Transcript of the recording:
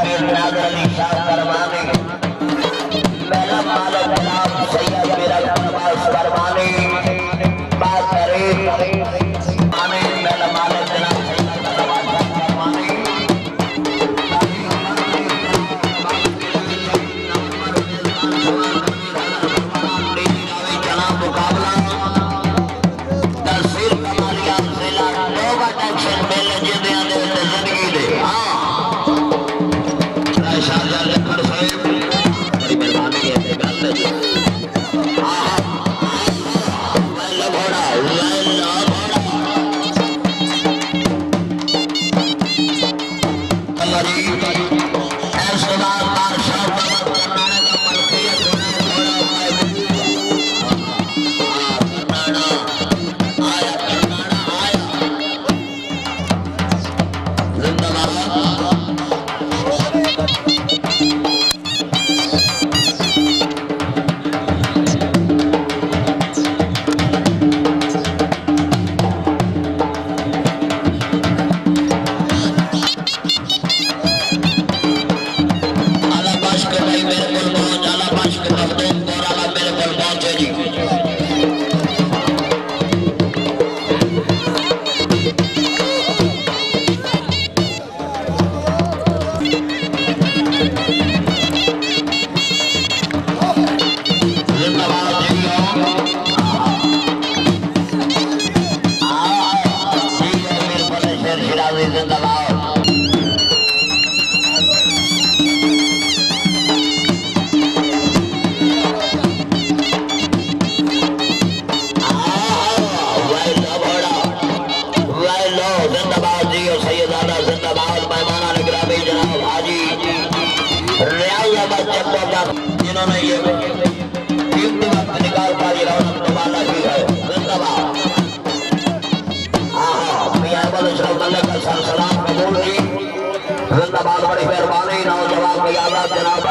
पीर नाज़र अली शाह फरमानी मेरा मालिक जनाब सैयद मेरा अब्बास फरमानी बात करे आने मेरा मालिक जनाब सैयद अब्बास फरमानी जनाब मुकाबला तस्वीर कमालिया जिला नोवा टेंशन मेले जिंदे आंदे जिंदगी दे हां शाहजाद लखर साहब बड़ी मेहरबानी है गल है हां वाला घोड़ा हमारी ऐसे बात बादशाह करनाने का मलकियत घोड़ा आया जिंदाबाद जिन्होंने ये कीमती वक्त निकाल कर ये रौनक रवाना की है जिंदाबाद मियां अहमद अशरफ अल्लाह का सलाम कबूल की जिंदाबाद बड़ी मेहरबानी नौजवान की आजाद जनाब